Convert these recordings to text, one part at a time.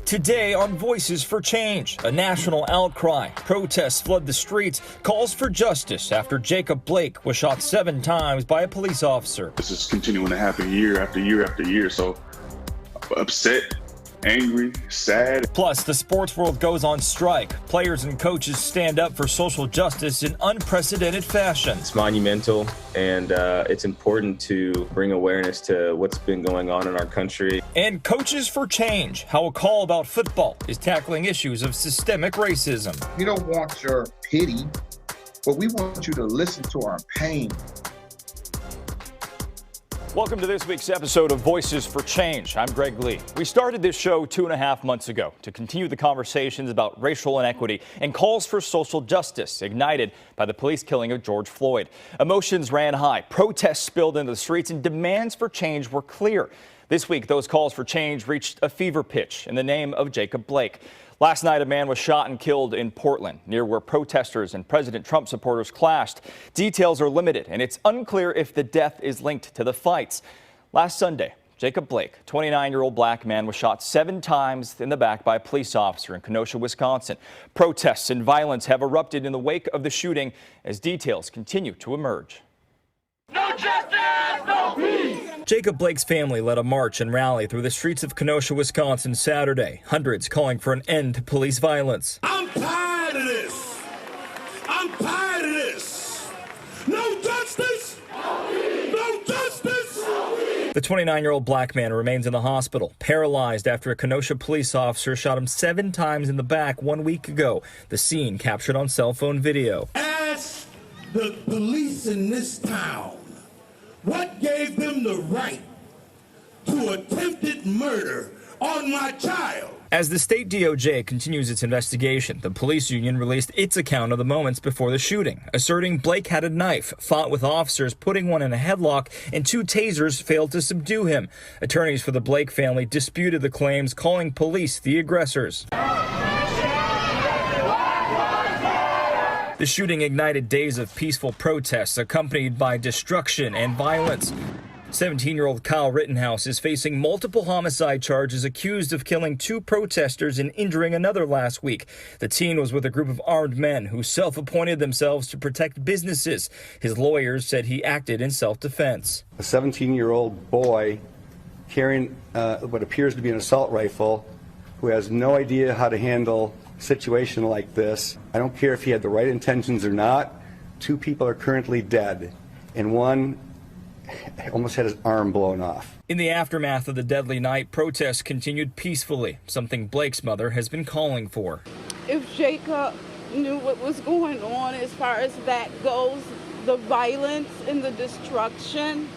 Today on Voices for Change, a national outcry. Protests flood the streets, calls for justice after Jacob Blake was shot 7 times by a police officer. This is continuing to happen year after year after year, so upset, angry, sad. Plus, the sports world goes on strike. Players and coaches stand up for social justice in unprecedented fashion. It's monumental, and it's important to bring awareness to what's been going on in our country. And Coaches for Change, how a call about football is tackling issues of systemic racism. We don't want your pity, but we want you to listen to our pain. Welcome to this week's episode of Voices for Change. I'm Greg Lee. We started this show 2.5 months ago to continue the conversations about racial inequity and calls for social justice ignited by the police killing of George Floyd. Emotions ran high, protests spilled into the streets, and demands for change were clear. This week, those calls for change reached a fever pitch in the name of Jacob Blake. Last night, a man was shot and killed in Portland, near where protesters and President Trump supporters clashed. Details are limited, and it's unclear if the death is linked to the fights. Last Sunday, Jacob Blake, 29-year-old black man, was shot 7 times in the back by a police officer in Kenosha, Wisconsin. Protests and violence have erupted in the wake of the shooting as details continue to emerge. No justice, no peace! Jacob Blake's family led a march and rally through the streets of Kenosha, Wisconsin Saturday, hundreds calling for an end to police violence. I'm tired of this. I'm tired of this. No justice, no justice. The 29-year-old black man remains in the hospital, paralyzed after a Kenosha police officer shot him 7 times in the back 1 week ago. The scene captured on cell phone video. Ask the police in this town what gave them the right to attempted murder on my child. As the state DOJ continues its investigation, the police union released its account of the moments before the shooting, asserting Blake had a knife, fought with officers, putting one in a headlock, and 2 tasers failed to subdue him. Attorneys for the Blake family disputed the claims, calling police the aggressors. The shooting ignited days of peaceful protests accompanied by destruction and violence. 17-year-old Kyle Rittenhouse is facing multiple homicide charges, accused of killing 2 protesters and injuring another last week. The teen was with a group of armed men who self-appointed themselves to protect businesses. His lawyers said he acted in self-defense. A 17-year-old boy carrying what appears to be an assault rifle, who has no idea how to handle a situation like this. I don't care if he had the right intentions or not. 2 people are currently dead, and one almost had his arm blown off. In the aftermath of the deadly night, protests continued peacefully, something Blake's mother has been calling for. If Jacob knew what was going on as far as that goes, the violence and the destruction,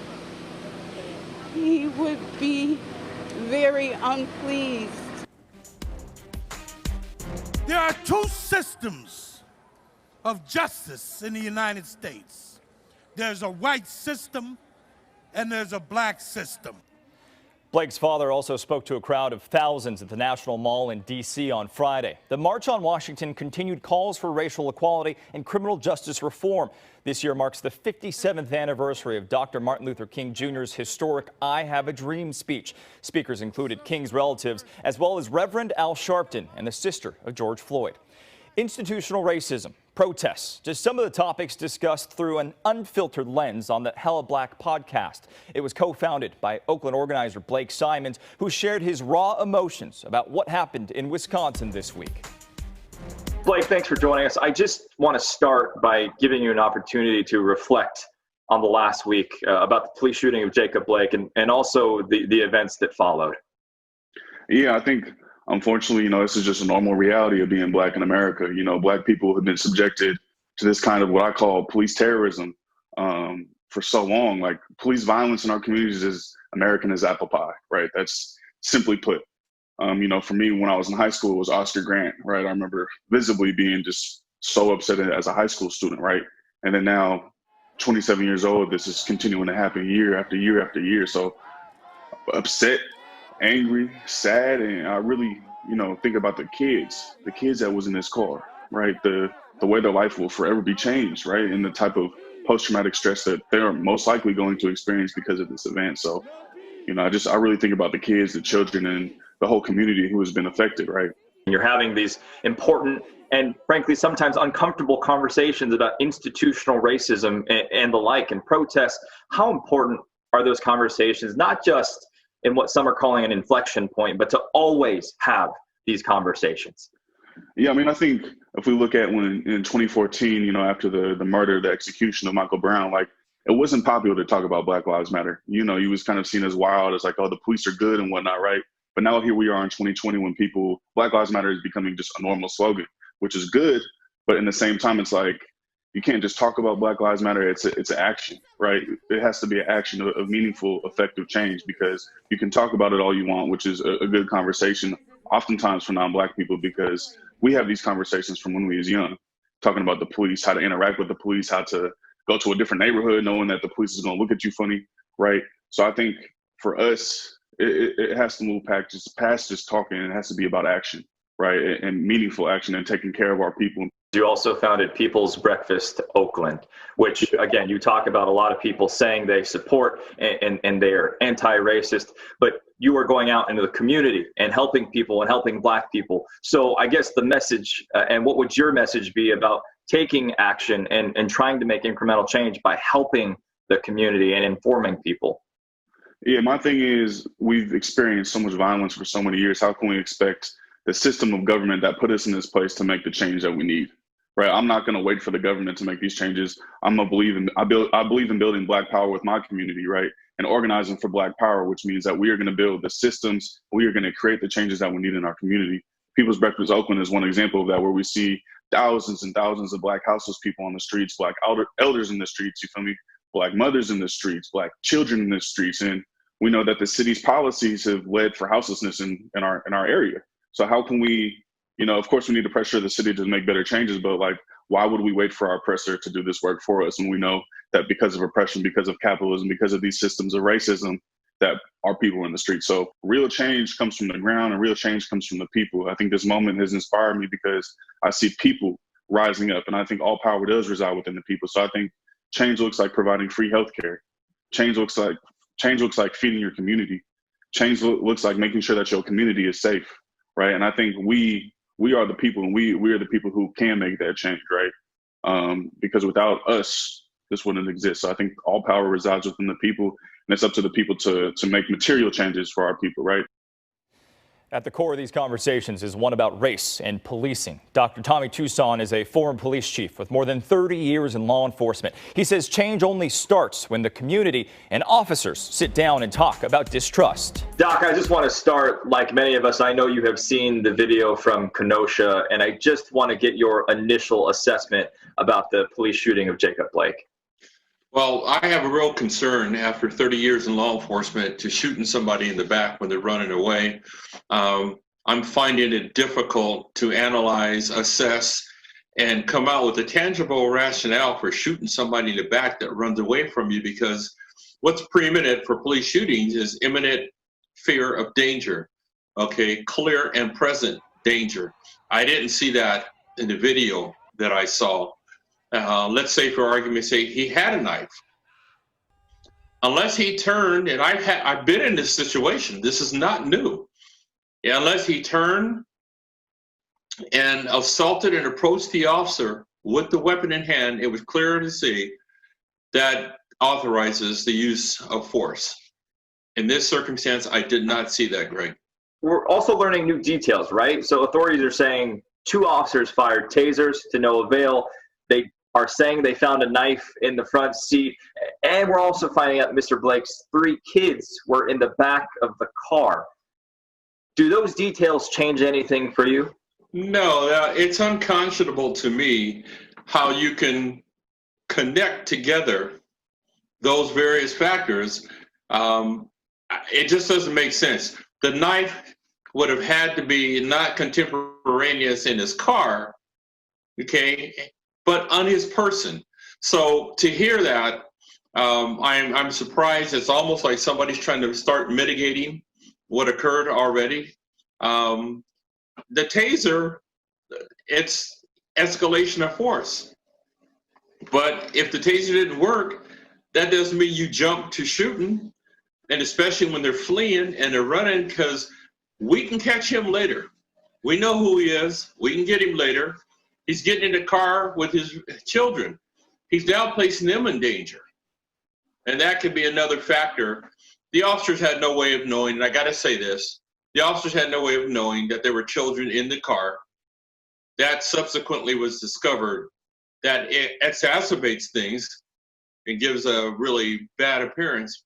he would be very unpleased. There are 2 systems of justice in the United States. There's a white system and there's a black system. Blake's father also spoke to a crowd of thousands at the National Mall in D.C. on Friday. The March on Washington continued calls for racial equality and criminal justice reform. This year marks the 57th anniversary of Dr. Martin Luther King Jr.'s historic I Have a Dream speech. Speakers included King's relatives, as well as Reverend Al Sharpton and the sister of George Floyd. Institutional racism, protests, just some of the topics discussed through an unfiltered lens on the Hella Black podcast. It was co-founded by Oakland organizer Blake Simons, who shared his raw emotions about what happened in Wisconsin this week. Blake, thanks for joining us. I just want to start by giving you an opportunity to reflect on the last week about the police shooting of Jacob Blake and also the events that followed. Yeah, I think, unfortunately, this is just a normal reality of being black in America. Black people have been subjected to this kind of what I call police terrorism for so long. Like, police violence in our communities is American as apple pie, right? That's simply put. For me, when I was in high school, it was Oscar Grant, right? I remember visibly being just so upset as a high school student, right? And then now, 27 years old, this is continuing to happen year after year after year. So upset, angry, sad, and I really, think about the kids that was in this car, right? The way their life will forever be changed, right? And the type of post-traumatic stress that they're most likely going to experience because of this event. So, I really think about the kids, the children, and the whole community who has been affected, right? You're having these important and frankly sometimes uncomfortable conversations about institutional racism and the like and protests. How important are those conversations, not just in what some are calling an inflection point, but to always have these conversations? Yeah, I mean, I think if we look at when in 2014, you know, after the murder, the execution of Michael Brown, like, it wasn't popular to talk about Black Lives Matter. You know, he was kind of seen as wild, as like, oh, the police are good and whatnot, right? But now here we are in 2020 when Black Lives Matter is becoming just a normal slogan, which is good. But in the same time, it's like, you can't just talk about Black Lives Matter. It's an action, right? It has to be an action of meaningful, effective change, because you can talk about it all you want, which is a good conversation, oftentimes for non-Black people, because we have these conversations from when we was young, talking about the police, how to interact with the police, how to go to a different neighborhood knowing that the police is going to look at you funny, right? So I think for us, it has to move past just talking. It has to be about action, right? And meaningful action and taking care of our people. You also founded People's Breakfast Oakland, which, again, you talk about a lot of people saying they support and they're anti-racist, but you are going out into the community and helping people and helping Black people. So I guess the message, and what would your message be about taking action and trying to make incremental change by helping the community and informing people? Yeah, my thing is, we've experienced so much violence for so many years. How can we expect the system of government that put us in this place to make the change that we need? Right? I'm not going to wait for the government to make these changes. I believe in building Black power with my community, right? And organizing for Black power, which means that we are going to build the systems. We are going to create the changes that we need in our community. People's Breakfast Oakland is one example of that, where we see thousands and thousands of Black houseless people on the streets, Black elders in the streets, you feel me? Black mothers in the streets, Black children in the streets. And we know that the city's policies have led for houselessness in our area. So how can we, you know, of course we need to pressure the city to make better changes, but like, why would we wait for our oppressor to do this work for us when we know that because of oppression, because of capitalism, because of these systems of racism, that our people are in the streets? So real change comes from the ground and real change comes from the people. I think this moment has inspired me because I see people rising up, and I think all power does reside within the people. So I think change looks like providing free healthcare. Change looks like feeding your community. Change looks like making sure that your community is safe, right? And I think we are the people, and we are the people who can make that change, right? Because without us, this wouldn't exist. So I think all power resides within the people, and it's up to the people to make material changes for our people, right? At the core of these conversations is one about race and policing. Dr. Tommy Tucson is a former police chief with more than 30 years in law enforcement. He says change only starts when the community and officers sit down and talk about distrust. Doc, I just want to start, like many of us, I know you have seen the video from Kenosha, and I just want to get your initial assessment about the police shooting of Jacob Blake. Well, I have a real concern after 30 years in law enforcement to shooting somebody in the back when they're running away. I'm finding it difficult to analyze, assess, and come out with a tangible rationale for shooting somebody in the back that runs away from you, because what's preeminent for police shootings is imminent fear of danger, okay? Clear and present danger. I didn't see that in the video that I saw. Let's say, for argument's sake, he had a knife. Unless he turned, and I've been in this situation, this is not new. Yeah, unless he turned and assaulted and approached the officer with the weapon in hand, it was clear to see that authorizes the use of force. In this circumstance, I did not see that, Greg. We're also learning new details, right? So authorities are saying 2 officers fired tasers to no avail. They are saying they found a knife in the front seat. And we're also finding out Mr. Blake's 3 kids were in the back of the car. Do those details change anything for you? No, it's unconscionable to me how you can connect together those various factors. It just doesn't make sense. The knife would have had to be not contemporaneous in his car, okay, but on his person. So to hear that, I'm surprised. It's almost like somebody's trying to start mitigating what occurred already. The taser, it's escalation of force. But if the taser didn't work, that doesn't mean you jump to shooting. And especially when they're fleeing and they're running, because We can catch him later. We know who he is. We can get him later. He's getting in the car with his children. He's now placing them in danger. And that could be another factor. The officers had no way of knowing, and I got to say this, the officers had no way of knowing that there were children in the car. That subsequently was discovered. That it exacerbates things and gives a really bad appearance.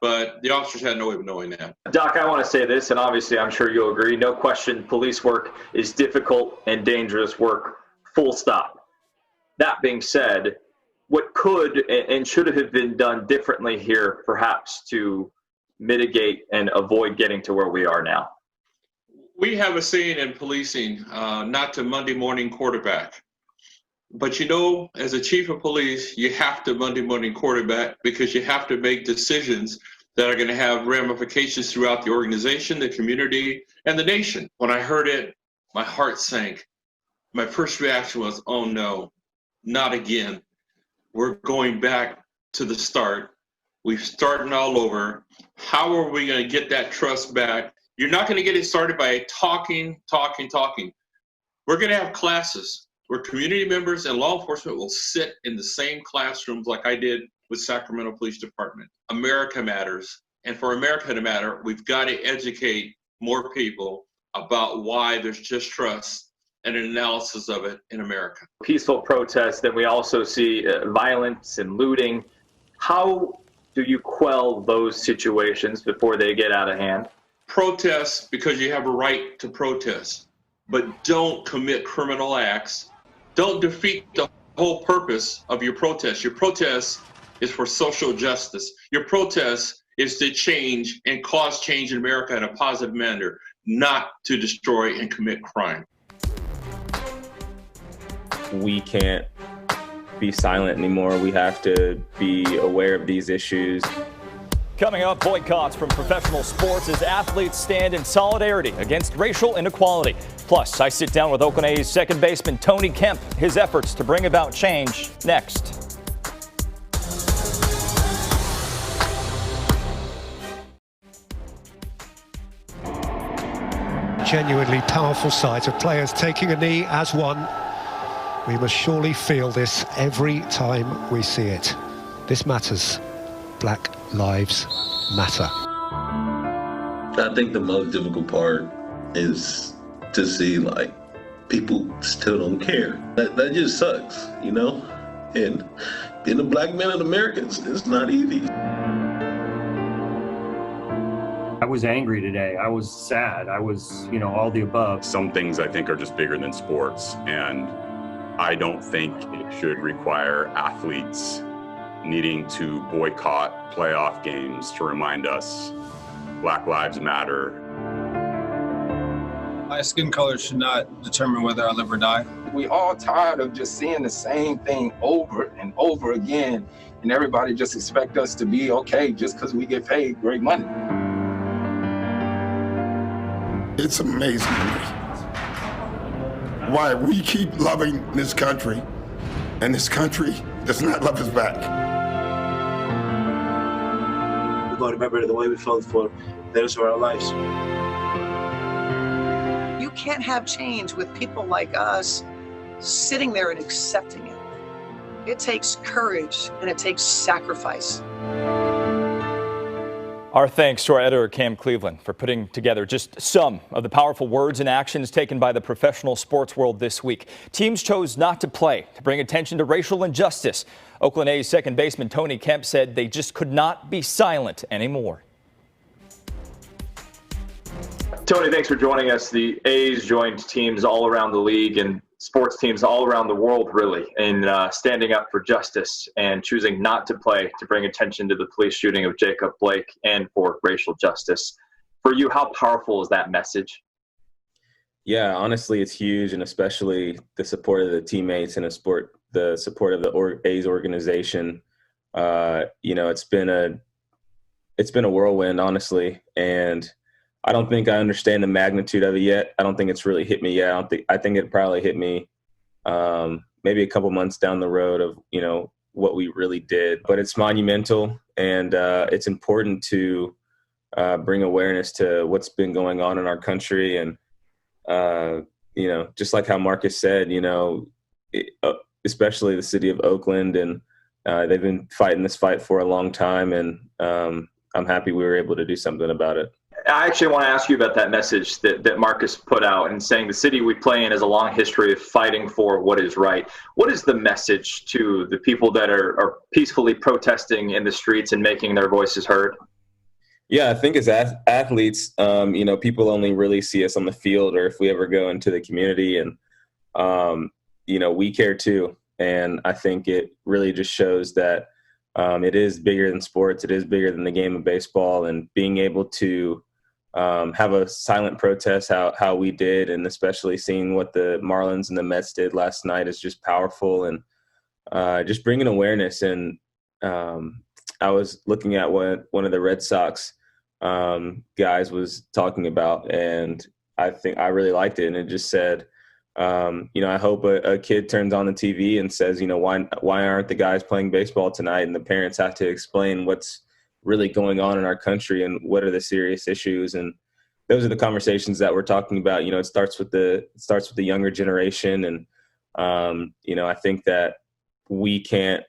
But the officers had no way of knowing that. Doc, I want to say this, and obviously I'm sure you'll agree. No question, police work is difficult and dangerous work, full stop. That being said, what could and should have been done differently here, perhaps, to mitigate and avoid getting to where we are now? We have a saying in policing, not to Monday morning quarterback. But you know, as a chief of police, you have to Monday morning quarterback because you have to make decisions that are going to have ramifications throughout the organization, the community, and the nation. When I heard it, my heart sank. My first reaction was, oh no, not again. We're going back to the start. We're starting all over. How are we going to get that trust back? You're not going to get it started by talking. We're going to have classes where community members and law enforcement will sit in the same classrooms like I did with Sacramento Police Department. America matters. And for America to matter, we've got to educate more people about why there's distrust and an analysis of it in America. Peaceful protests, then we also see violence and looting. How do you quell those situations before they get out of hand? Protest because you have a right to protest, but don't commit criminal acts. Don't defeat the whole purpose of your protest. Your protest is for social justice. Your protest is to change and cause change in America in a positive manner, not to destroy and commit crime. We can't be silent anymore. We have to be aware of these issues. Coming up, boycotts from professional sports as athletes stand in solidarity against racial inequality. Plus, I sit down with Oakland A's second baseman Tony Kemp, his efforts to bring about change next. Genuinely powerful sight of players taking a knee as one. We must surely feel this every time we see it. This matters. Black lives matter. I think the most difficult part is to see like people still don't care. That just sucks, you know? And being a black man in America, it's not easy. I was angry today. I was sad. I was, all the above. Some things I think are just bigger than sports, and I don't think it should require athletes needing to boycott playoff games to remind us Black Lives Matter. My skin color should not determine whether I live or die. We all tired of just seeing the same thing over and over again, and everybody just expect us to be okay just because we get paid great money. It's amazing to me why we keep loving this country and this country does not love us back. We're going to remember the way we felt for the rest of our lives. You can't have change with people like us sitting there and accepting it. It takes courage and it takes sacrifice. Our thanks to our editor, Cam Cleveland, for putting together just some of the powerful words and actions taken by the professional sports world this week. Teams chose not to play to bring attention to racial injustice. Oakland A's second baseman Tony Kemp said they just could not be silent anymore. Tony, thanks for joining us. The A's joined teams all around the league and sports teams all around the world, really, in standing up for justice and choosing not to play to bring attention to the police shooting of Jacob Blake and for racial justice. For you, how powerful is that message? Yeah, honestly, it's huge, and especially the support of the teammates and the support of the A's organization. It's been a whirlwind, honestly, and I don't think I understand the magnitude of it yet. I don't think it's really hit me yet. I think it probably hit me maybe a couple months down the road of, what we really did. But it's monumental, and it's important to bring awareness to what's been going on in our country. And, just like how Marcus said, especially the city of Oakland, and they've been fighting this fight for a long time. And I'm happy we were able to do something about it. I actually want to ask you about that message that Marcus put out and saying the city we play in has a long history of fighting for what is right. What is the message to the people that are peacefully protesting in the streets and making their voices heard? Yeah, I think as athletes, people only really see us on the field or if we ever go into the community, and, we care too. And I think it really just shows that it is bigger than sports. It is bigger than the game of baseball, and being able to have a silent protest how we did, and especially seeing what the Marlins and the Mets did last night is just powerful, and just bringing awareness. And I was looking at what one of the Red Sox guys was talking about, and I think I really liked it. And it just said, I hope a kid turns on the TV and says, why aren't the guys playing baseball tonight? And the parents have to explain what's really going on in our country and what are the serious issues. And those are the conversations that we're talking about. It starts with the younger generation. And, I think that we can't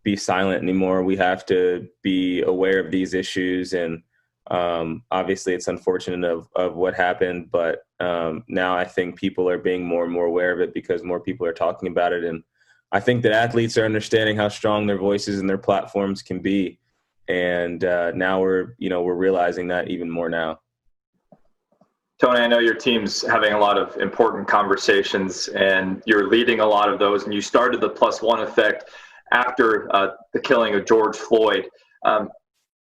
be silent anymore. We have to be aware of these issues. And obviously it's unfortunate of what happened, but now I think people are being more and more aware of it because more people are talking about it. And I think that athletes are understanding how strong their voices and their platforms can be. And now we're realizing that even more now. Tony, I know your team's having a lot of important conversations and you're leading a lot of those, and you started the +1 effect after the killing of George Floyd.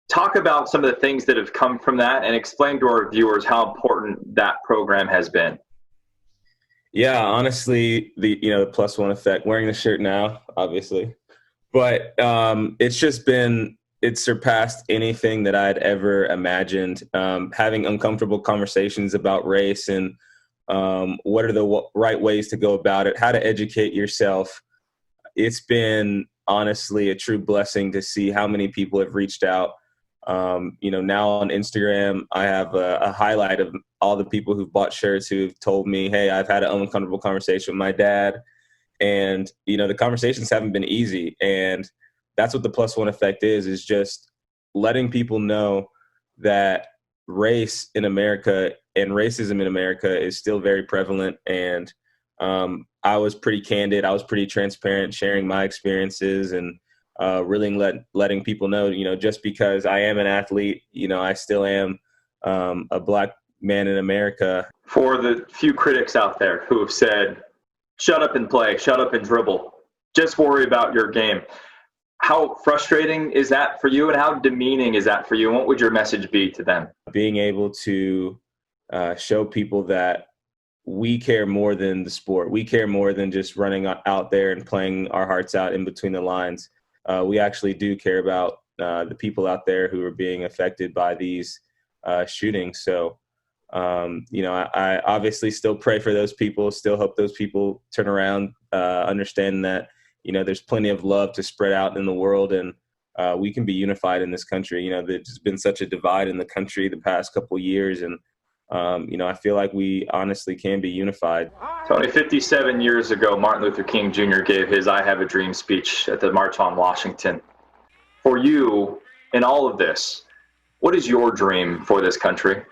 Talk about some of the things that have come from that and explain to our viewers how important that program has been. Yeah, honestly, the +1 effect, wearing the shirt now, obviously, but it's surpassed anything that I'd ever imagined. Having uncomfortable conversations about race and what are the right ways to go about it, how to educate yourself. It's been honestly a true blessing to see how many people have reached out. Now on Instagram, I have a highlight of all the people who've bought shirts who've told me, hey, I've had an uncomfortable conversation with my dad. And, the conversations haven't been easy. And that's what the +1 effect is just letting people know that race in America and racism in America is still very prevalent. And I was pretty candid. I was pretty transparent, sharing my experiences and really letting people know, just because I am an athlete, I still am a Black man in America. For the few critics out there who have said, shut up and play, shut up and dribble, just worry about your game. How frustrating is that for you, and how demeaning is that for you? And what would your message be to them? Being able to show people that we care more than the sport. We care more than just running out there and playing our hearts out in between the lines. We actually do care about the people out there who are being affected by these shootings. So, I obviously still pray for those people, still hope those people turn around, understand that, there's plenty of love to spread out in the world, and we can be unified in this country. There's been such a divide in the country the past couple of years, and I feel like we honestly can be unified. Tony, 57 years ago, Martin Luther King Jr. gave his I Have a Dream speech at the March on Washington. For you, in all of this, what is your dream for this country?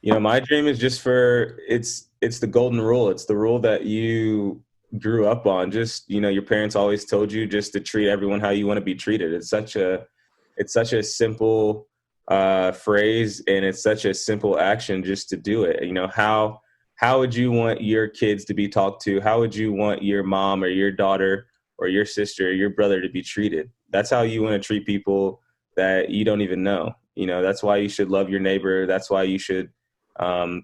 My dream is just it's the golden rule. It's the rule that you grew up on. Just, your parents always told you just to treat everyone how you want to be treated. It's such a simple phrase, and it's such a simple action just to do it. How would you want your kids to be talked to? How would you want your mom or your daughter or your sister or your brother to be treated? That's how you want to treat people that you don't even know. That's why you should love your neighbor. That's why you should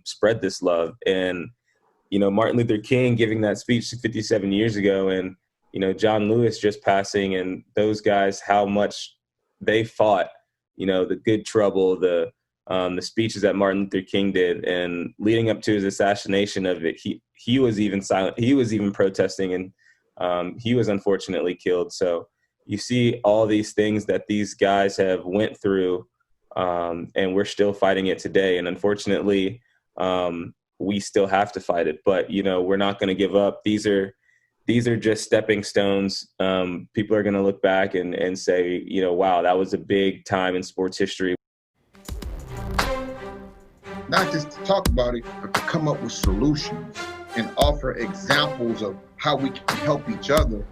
spread this love. And, Martin Luther King giving that speech 57 years ago, and, John Lewis just passing, and those guys, how much they fought, the good trouble, the speeches that Martin Luther King did, and leading up to his assassination of it, he was even silent. He was even protesting, and he was unfortunately killed. So you see all these things that these guys have went through And we're still fighting it today. And unfortunately, we still have to fight it. But, you know, we're not going to give up. These are just stepping stones. People are going to look back and say, you know, wow, that was a big time in sports history. Not just to talk about it, but to come up with solutions and offer examples of how we can help each other.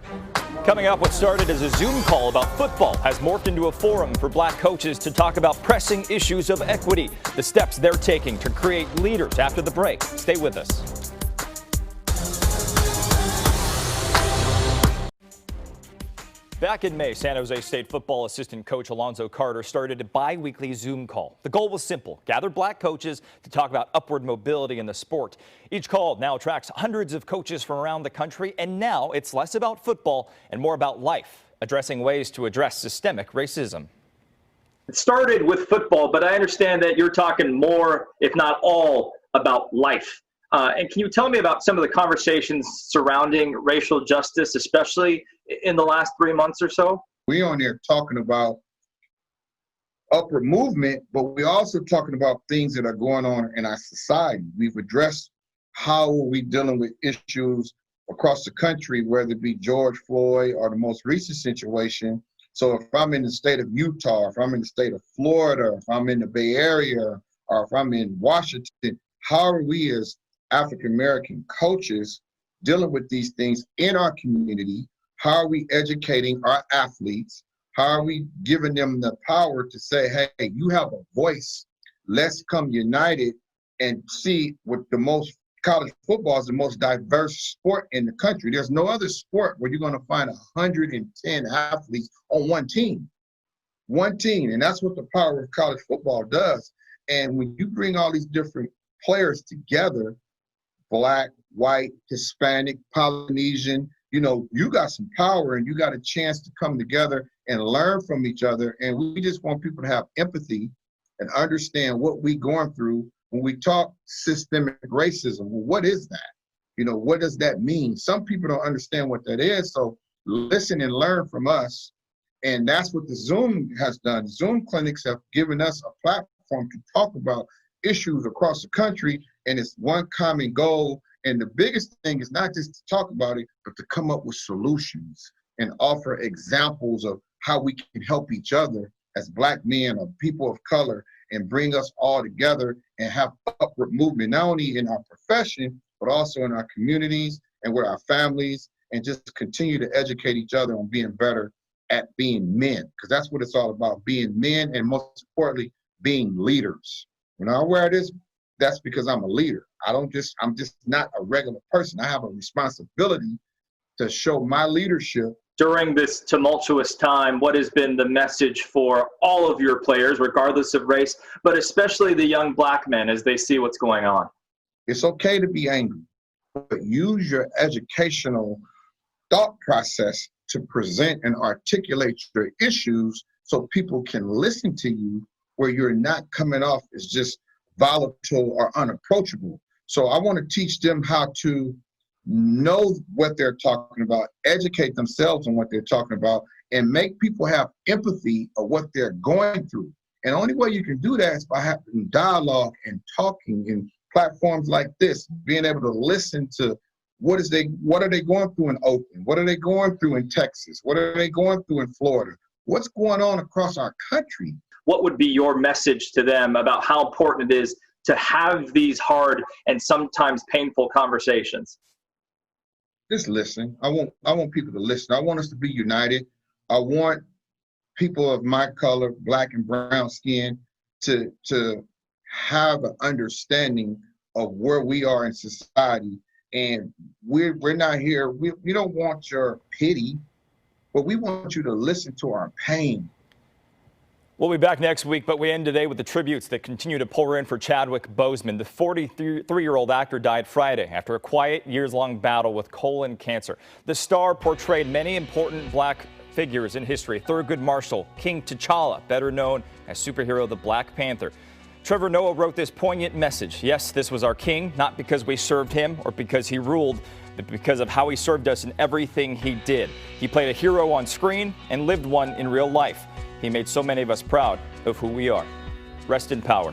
Coming up, what started as a Zoom call about football has morphed into a forum for black coaches to talk about pressing issues of equity, the steps they're taking to create leaders after the break. Stay with us. Back in May, San Jose State football assistant coach Alonzo Carter started a bi-weekly Zoom call. The goal was simple: gather black coaches to talk about upward mobility in the sport. Each call now attracts hundreds of coaches from around the country, and now it's less about football and more about life, addressing ways to address systemic racism. It started with football, but I understand that you're talking more, if not all, about life. And can you tell me about some of the conversations surrounding racial justice, especially in the last 3 months or so? We're on there talking about upward movement, but we're also talking about things that are going on in our society. We've addressed how are we dealing with issues across the country, whether it be George Floyd or the most recent situation. So if I'm in the state of Utah, if I'm in the state of Florida, if I'm in the Bay Area, or if I'm in Washington, how are we as African-American coaches dealing with these things in our community? How are we educating our athletes? How are we giving them the power to say, hey, you have a voice. Let's come united and see what college football is the most diverse sport in the country. There's no other sport where you're going to find 110 athletes on one team. One team, and that's what the power of college football does. And when you bring all these different players together, Black, white, Hispanic, Polynesian, you know, you got some power and you got a chance to come together and learn from each other. And we just want people to have empathy and understand what we're going through. When we talk systemic racism, well, what is that? You know, what does that mean? Some people don't understand what that is. So listen and learn from us. And that's what the Zoom has done. Zoom clinics have given us a platform to talk about issues across the country, and it's one common goal. And the biggest thing is not just to talk about it, but to come up with solutions and offer examples of how we can help each other as Black men or people of color and bring us all together and have upward movement, not only in our profession, but also in our communities and with our families, and just continue to educate each other on being better at being men, because that's what it's all about, being men, and most importantly, being leaders. When I wear this, that's because I'm a leader. I'm just not a regular person. I have a responsibility to show my leadership. During this tumultuous time, what has been the message for all of your players, regardless of race, but especially the young Black men as they see what's going on? It's okay to be angry, but use your educational thought process to present and articulate your issues so people can listen to you, where you're not coming off as just volatile or unapproachable. So I want to teach them how to know what they're talking about, educate themselves on what they're talking about, and make people have empathy of what they're going through. And the only way you can do that is by having dialogue and talking in platforms like this, being able to listen to what are they going through in Oakland? What are they going through in Texas? What are they going through in Florida? What's going on across our country? What would be your message to them about how important it is to have these hard and sometimes painful conversations? Just listen. I want people to listen. I want us to be united. I want people of my color, Black and brown skin, to have an understanding of where we are in society. And we're not here. We don't want your pity, but we want you to listen to our pain. We'll be back next week, but we end today with the tributes that continue to pour in for Chadwick Boseman. The 43-year-old actor died Friday after a quiet, years-long battle with colon cancer. The star portrayed many important Black figures in history: Thurgood Marshall, King T'Challa, better known as superhero the Black Panther. Trevor Noah wrote this poignant message. Yes, this was our king, not because we served him or because he ruled, but because of how he served us in everything he did. He played a hero on screen and lived one in real life. He made so many of us proud of who we are. Rest in power.